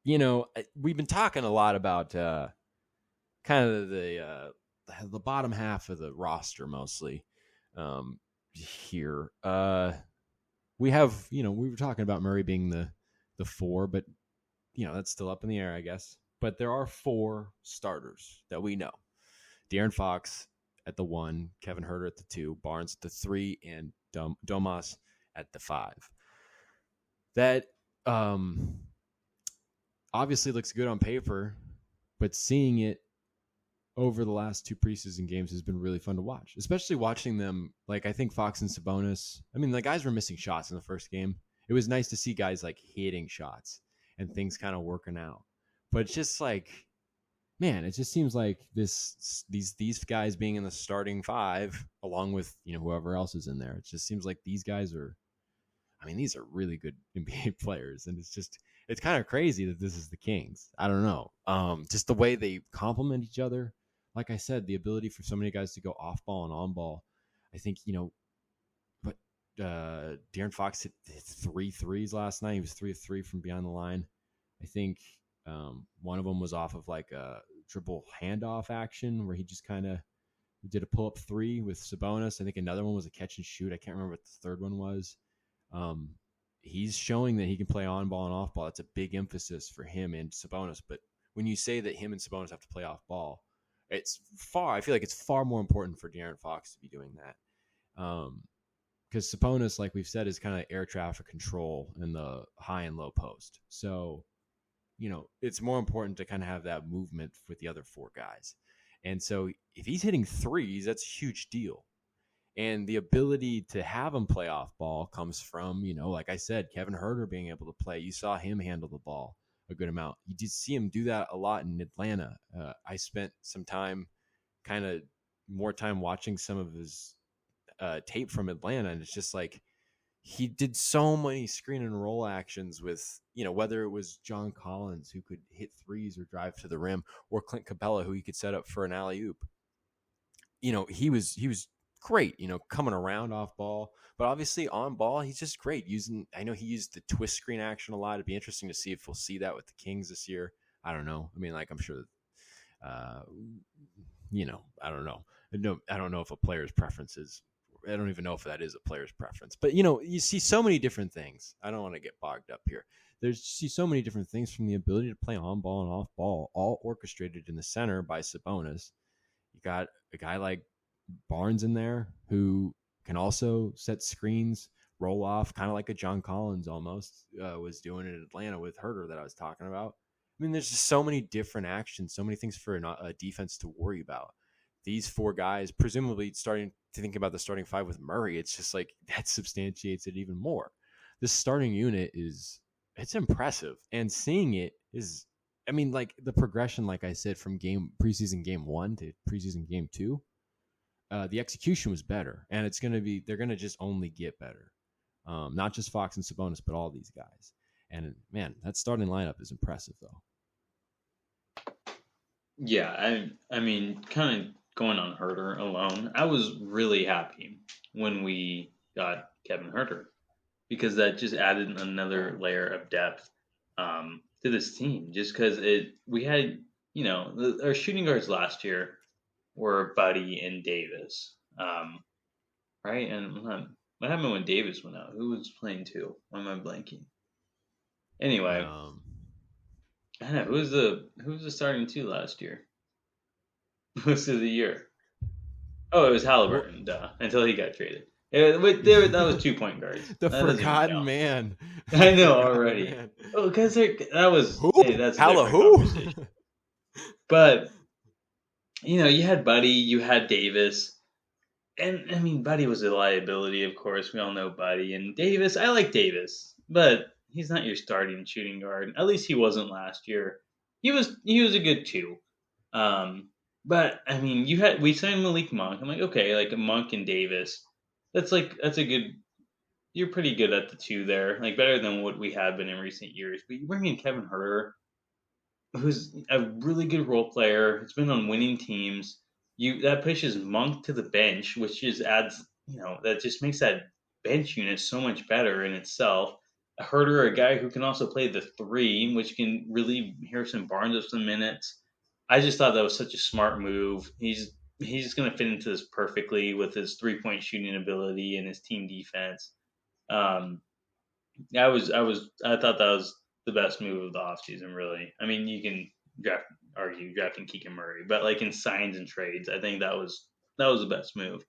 we've been talking a lot about kind of the bottom half of the roster mostly here. We have, we were talking about Murray being the 4, but that's still up in the air, I guess. But there are 4 starters that we know. De'Aaron Fox at the 1, Kevin Huerter at the 2, Barnes at the 3, and Domas at the 5. That obviously looks good on paper, but seeing it over the last 2 preseason games has been really fun to watch, especially watching them. Like, I think Fox and Sabonis, the guys were missing shots in the first game. It was nice to see guys like hitting shots and things kind of working out. But it's just like, man, it just seems like these guys being in the starting 5 along with, whoever else is in there. It just seems like these guys are, these are really good NBA players. And it's kind of crazy that this is the Kings. I don't know. Just the way they complement each other. Like I said, the ability for so many guys to go off ball and on ball. I think, but De'Aaron Fox hit 3 threes last night. He was 3 of 3 from beyond the line. I think one of them was off of like a dribble handoff action where he just kind of did a pull-up 3 with Sabonis. I think another one was a catch and shoot. I can't remember what the third one was. He's showing that he can play on ball and off ball. That's a big emphasis for him and Sabonis. But when you say that him and Sabonis have to play off ball, I feel like it's far more important for De'Aaron Fox to be doing that. Because Sabonis, like we've said, is kind of air traffic control in the high and low post. So, it's more important to kind of have that movement with the other 4 guys. And so if he's hitting threes, that's a huge deal. And the ability to have him play off ball comes from, like I said, Kevin Huerter being able to play. You saw him handle the ball a good amount. You did see him do that a lot in Atlanta. I spent some time, more time watching some of his tape from Atlanta, and it's just like he did so many screen and roll actions with, whether it was John Collins, who could hit threes or drive to the rim, or Clint Capella, who he could set up for an alley-oop. He was great, coming around off ball, but obviously on ball, he's just great I know he used the twist screen action a lot. It'd be interesting to see if we'll see that with the Kings this year. I don't know. I'm sure, I don't know. I don't know if a player's preference is, I don't even know if that is a player's preference, but you see so many different things. I don't want to get bogged up here. You see so many different things, from the ability to play on ball and off ball, all orchestrated in the center by Sabonis. You got a guy like Barnes in there who can also set screens, roll off, kind of like a John Collins almost was doing in Atlanta with Huerter that I was talking about. There's just so many different actions, so many things for a defense to worry about. These 4 guys, presumably starting to think about the starting 5 with Murray, it's just like that substantiates it even more. This starting unit it's impressive, and seeing it is, like the progression, like I said, from preseason game 1 to preseason game 2. The execution was better, and they're going to just only get better. Not just Fox and Sabonis, but all these guys. And man, that starting lineup is impressive though. Yeah. Kind of going on Huerter alone, I was really happy when we got Kevin Huerter, because that just added another layer of depth to this team. Just because we had, our shooting guards last year were Buddy and Davis, right? And what happened when Davis went out? Who was playing 2? Why am I blanking? Anyway, I know who was the starting 2 last year? Most of the year. Oh, it was Halliburton, until he got traded. That was 2-point guards. The that forgotten man. I know already. Man. Oh, because that was who? That's a different conversation. But you had Buddy, you had Davis, and Buddy was a liability. Of course, we all know Buddy and Davis. I like Davis, but he's not your starting shooting guard. At least he wasn't last year. He was a good 2. But we signed Malik Monk. I'm like, okay, like Monk and Davis. That's a good. You're pretty good at the 2 there, like better than what we have been in recent years. But you bring in Kevin Huerter, who's a really good role player. It's been on winning teams. That pushes Monk to the bench, which just adds, that just makes that bench unit so much better in itself. Herter, a guy who can also play the three, which can relieve Harrison Barnes of some minutes. I just thought that was such a smart move. He's going to fit into this perfectly with his 3-point shooting ability and his team defense. Um, I thought that was the best move of the offseason, really. I mean, you can argue drafting Keegan Murray, but like in signs and trades, I think that was the best move.